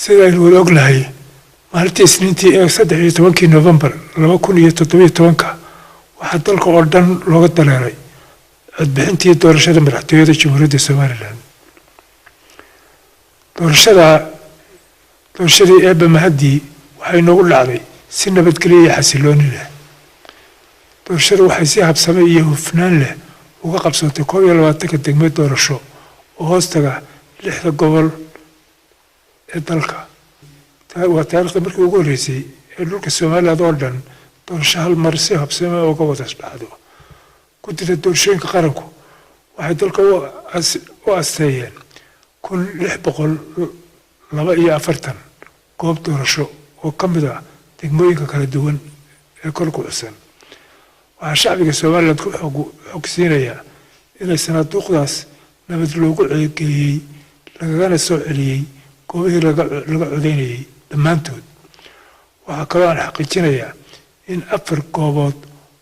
sida aynu wada ognahay maalintii isniintii ee 13 November 2017 waxaa dalka oo dhan looga dareeray codbixintii doorashada madaxtooyada Jamhuuriyadda Soomaaliland. doorashadii Eebbe Mahdi waxay noogu dhacday si nabadgelyo iyo xasilooni leh. doorashadu waxay si habsame iyo hufnaan leh uga qabsatay 22 degmo doorasho oo hoostaga 6 gobol ee dalka. waa taariikhda markii ugu horeysay ee dhulka Soomaaliland oo dhan doorasho hal mar si habsame uga wada dhacdo. guddiga doorashooyinka qaranku waxay dalka u asteeyeen 1642 goob doorasho oo ka mid ah degmooyinka kala duwan ee kolku xusan. waxaa shacbiga Soomaaliland ku xogsiinaya inay sanaaduuqdaas nabad loogu ceegeeyey lagana soo celiyey goobihii laga codeynayay dhammaantood. waxaa kaloo aan xaqiijinayaa in 4 goobood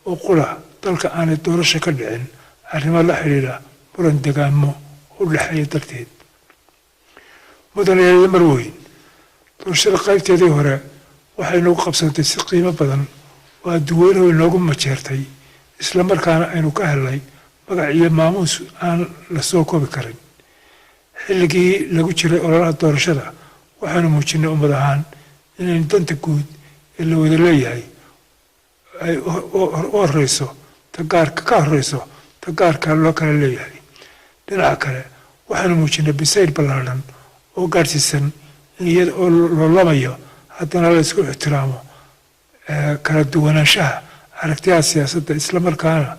oo qura dalka aanay doorasho ka dhicin arrimo la xiriira muran deegaamo u dhexeeya darteed. mudanayaal marweyn doorashada qaybteedii hore waxay noogu qabsatay si qiimo badan oo adduweynuhu inoogu majeertay isla markaana aynu ka helnay magac iyo maamuus aan la soo koobi karin. xilligii lagu jiray ololaha doorashada waxaanu muujinay ummad ahaan inaynu danta guud ee la wada leeyahay ay u horeyso ta gaarka loo kala leeyahay. dhinaca kale waxaanu muujinay bisayl ballaaran oo gaadhsiisan in iyada oo loolamayo haddana la isku ixtiraamo kala duwanaanshaha aragtiyaha siyaasadda isla markaana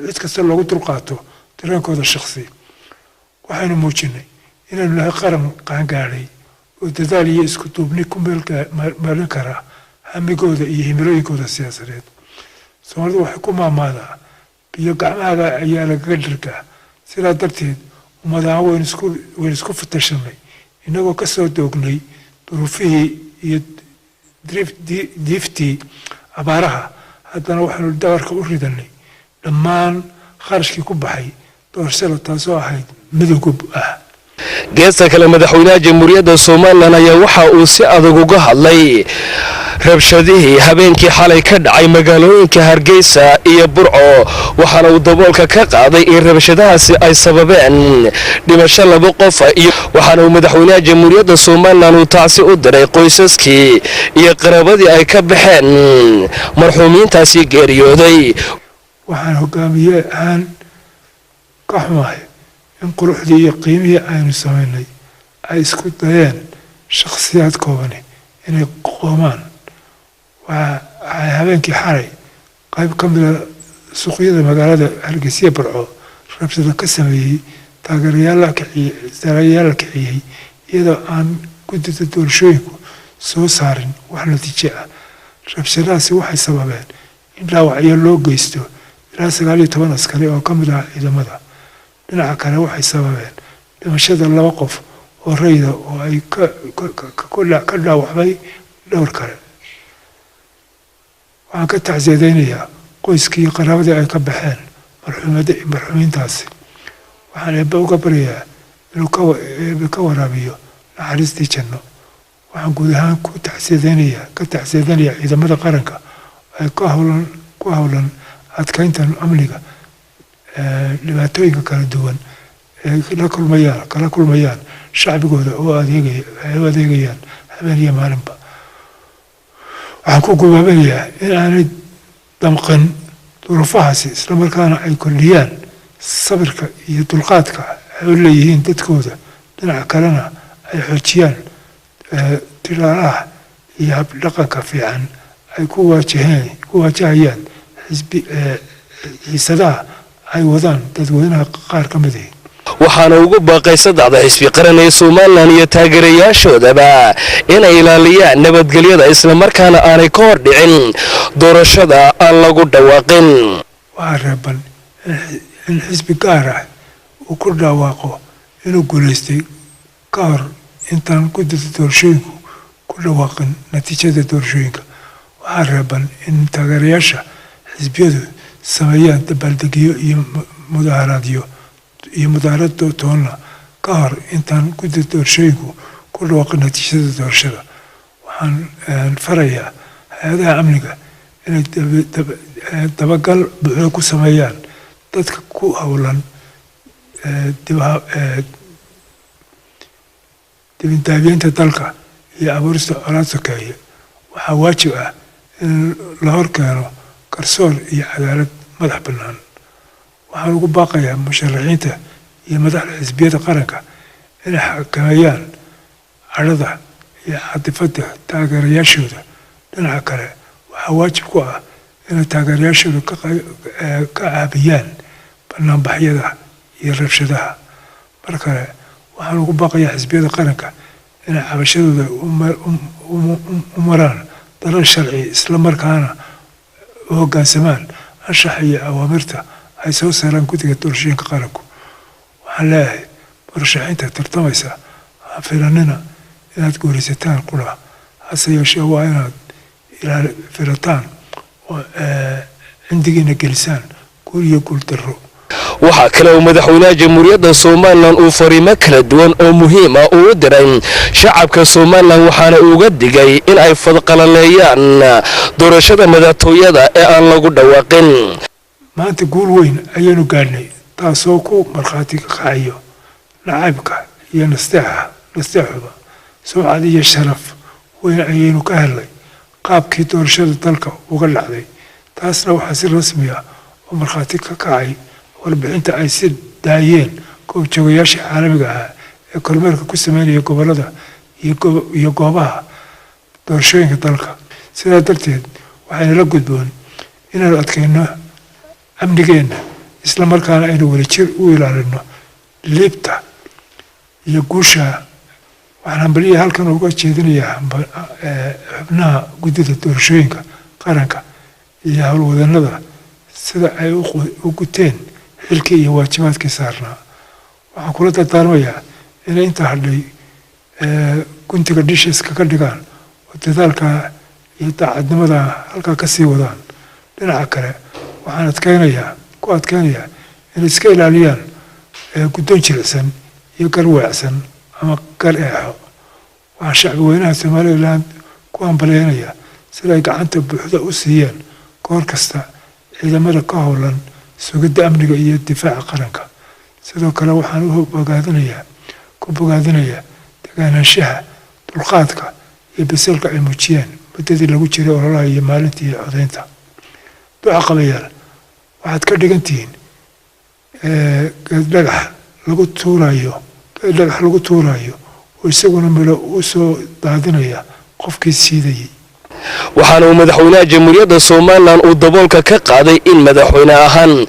cid kasta loogu dulqaato dareenkooda shakhsi. waxaynu muujinay inaynu nahay qaran qaangaadhay oo dadaal iyo isku duubni ku meelin kara hamigooda iyo himilooyinkooda siyaasadeed. Soomaalidu waxay ku maamaadaa biyo gacmahaaga ayaa lagaga dhirgaa. sidaa darteed ummadaha waynu isku fatashanay inagoo ka soo doognay duruufihii iyo diiftii abaaraha. haddana waxaanu dawarka u ridanay dhammaan kharashkii ku baxay doorashada taasoo ahayd midowgub ah. geesta kale madaxweynaha jamhuuriyadda Soomaaliland ayaa waxa uu si adag uga hadlay rabshadihii habeenkii xalay ka dhacay magaalooyinka Hargeysa iyo Burco waxaana uu daboolka ka qaaday in rabshadahaasi ay sababeen dhimasho 2 qof waxaana uu madaxweynaha jamhuuriyadda Soomaaliland uu taasi u diray qoysaskii iyo qaraabadii ay ka baxeen marxuumiintaasi geeriyooday. waxaan hogaamiye aan ka xumahay in quruxdii iyo qiimihii aynu samaynay ay isku dayeen shakhsiyaad kooban inay qoomaan. waxay habeenkii xalay qayb ka mid ah suuqyada magaalada Hargeysa Burco rabshado ka sameeyey taageerayaal la kiciyey iyadoo aan guddida doorashooyinku soo saarin wax natiijo ah. rabshadahaasi waxay sababeen in dhaawacyo loo geysto ilaa 19 askari oo ka mid ah ciidamada. dhinaca kale waxay sababeen dhimashada 2 qof oo rayida oo ay ka dhaawacmay dhowr kale. waxaan ka tacsiyadeynayaa qoyskii iyo qaraabadii ay ka baxeen marxuumiintaasi. waxaan Eebbe uga baryayaa inuu ka waraabiyo naxariistii janno. waxaan guud ahaan ka tacsiyadeynayaa ciidamada qaranka ay ku howlan adkeynta amniga dhibaatooyinka kala duwan ee kala kulmayaan shacbigooda oo adeegayaan habeen iyo maalinba. waxaan ku gubaabayaa in aanay damqan duruufahaasi isla markaana ay kordhiyaan sabirka iyo dulqaadka ay u leeyihiin dadkooda. dhinaca kalena ay xoojiyaan tilaalaha iyo habdhaqanka fiican ay ku waajahayaan xiisadaha ay wadaan dadweynaha qaar ka mid ah. waxaana ugu baaqay 3 xisbi qaran ee Soomaaliland iyo taageerayaashoodaba inay ilaaliyaan nabadgelyada isla markaana aanay ka hor dhicin doorashada aan lagu dhawaaqin. waxaa reeban in xisbi gaar ah uu ku dhawaaqo inuu guuleystay ka hor intaan guddida doorashooyinku ku dhawaaqin natiijada doorashooyinka. waxaa reeban in taageerayaasha xisbiyadu sameeyaan dabaaldegyo iyo mudaaharaadyo toonna ka hor intaan guddida doorashooyinku ku ku dhawaaqin natiijada doorashada. waxaan farayaa hay-adaha amniga inay dabagal buuxda ku sameeyaan dadka ku howlan dibindaabiyeynta dalka iyo abuurista colaad sokeeye. waxaa waajib ah in la horkeeno garsoor iyo cadaalad madax bannaan. waxaan ugu baaqayaa musharaxiinta iyo madaxda xisbiyada qaranka inay xakameeyaan cadhada iyo catifada taageerayaashooda. dhinaca kale waxaa waajib ku ah inay taageerayaashooda ka caabiyaan banaanbaxyada iyo rabshadaha. mar kale waxaan ugu baaqayaa xisbiyada qaranka inay cabashadooda u maraan dalal sharci isla markaana u hoggaansamaan anshaxa iyo awaamirta ay soo saaraan guddiga doorashooyinka qaranku. waxaan leeyahay murashaxiinta tartamaysa ha filanina inaad guulaysataan qura, hase yeeshee waa inaad filataan oo cindigiina gelisaan guul iyo guul darro. waxaa kale oo madaxweynaha jamhuuriyadda somalilan uu fariimo kala duwan oo muhiim ah uu u diray shacabka somalilan, waxaana uga digay in ay fadqalaleeyaan doorashada madaxtooyada ee aan lagu dhawaaqin. maanta guul weyn ayaynu gaadhnay, taasoo ku markhaati kacayo nacaybka iyo nasteexuba. sumcad iyo sharaf weyn ayaynu ka helnay qaabkii doorashada dalka uga dhacday. taasna waxaa si rasmi ah oo markhaati ka kacay warbixinta ay si daayeen goobjoogayaasha caalamiga ah ee kormeerka ku sameynaya gobollada iyo goobaha doorashooyinka dalka. sidaa darteed waxayna la gudboon inaanu adkayno amnigeenna, isla markaana aynu wadajir u ilaalino liibta iyo guusha. waxaan hambaliya halkan uga jeedinayaa xubnaha guddida doorashooyinka qaranka iyo howlwadanada sida ay u guteen xilkii iyo waajibaadkii saarnaa. waxaan kula dardaarmayaa inay inta hadhay guntiga dhishiska ka dhigaan oo dadaalka iyo daacadnimada halkaa ka sii wadaan. dhinaca kale waxaan ku adkeynayaa inay iska ilaaliyaan guddoon jilicsan iyo gar weecsan ama gar eexo. waxaan shacbi weynaha somalilan ku hambaleynayaa sida ay gacanta buuxda u siiyeen goor kasta ciidamada ka howlan sugidda amniga iyo difaaca qaranka. sidoo kale waxaan ku bogaadinayaa degaanaanshaha, dulqaadka iyo bisilka ay muujiyeen muddadii lagu jiray ololaha iyo maalintii codaynta. duca qabayaal, waxaad ka dhigan tihiin geeddhagax lagu tuurayo oo isaguna milo u soo daadinaya qofkii siidayay. waxaana uu madaxweynaha jamhuuriyadda somalilan uu daboolka ka qaaday in madaxweyne ahaan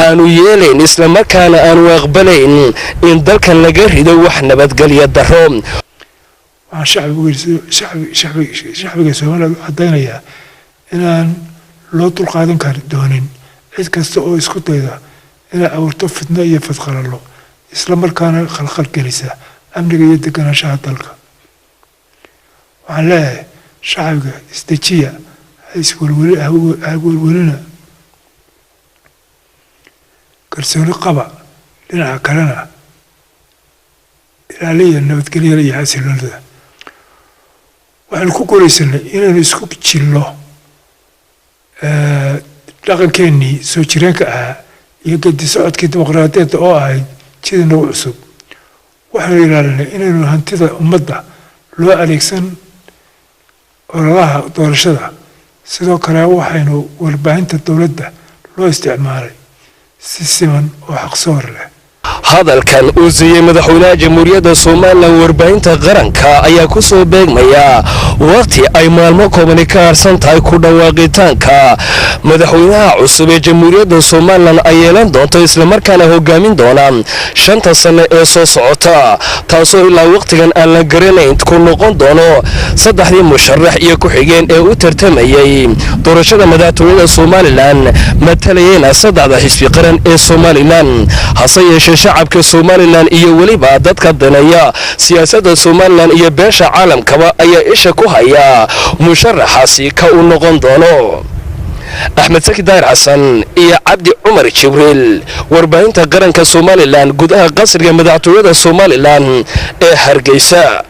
aanu yeelayn islamarkaana aanu aqbalayn in dalkan laga rido wax nabadgelyo darro. waxaan shacbiga somalilan u caddaynayaa inaan loo dulqaadan doonin cid kasta oo isku dayda inay abuurto fidno iyo fadqalalo, isla markaana khalkhal gelisa amniga iyo deganaanshaha dalka. waxaan leeyahay shacbiga isdejiya, hawelwelina, kalsooni qaba. dhinaca kalena ilaaliya nabadgelyada iyo xasiloonida. waxaynu ku guulaysanay inaynu isku jillo dhaqankeennii soo jireenka ahaa iyo gedi socodkii dimuqraadiyadda oo ahayd jida nagu cusub. waxaynu ilaalinay inaynu hantida ummadda loo adeegsan ololaha doorashada. sidoo kale waxaynu warbaahinta dowladda loo isticmaalay si siman oo xaqsoor leh. hadalkan uu siiyey madaxweynaha jamhuuriyadda somalilan warbaahinta qaranka ayaa ku soo beegmaya waqti ay maalmo koobani ka harsan tahay ku dhawaaqitaanka madaxweynaha cusub ee jamhuuriyadda somalilan ay yeelan doonto islamarkaana hogaamin doona 5 sano ee soo socota, taasoo ilaa waqtigan aan la garanayn ku noqon doono 3 musharax iyo ku-xigeen ee u tartamayay doorashada madaxtooyada somalilan matalayeen 3 xisbi qaran ee somalilan. hase yeeshee shacabka somalilan iyo weliba dadka daneeya siyaasadda somalilan iyo beesha caalamkaba ayaa isha ku haya musharaxaasi ka uu noqon doono. axmed saki daahir xasan iyo cabdi cumar jibriil, warbaahinta qaranka somalilan, gudaha qasriga madaxtooyada somalilan ee Hargeysa.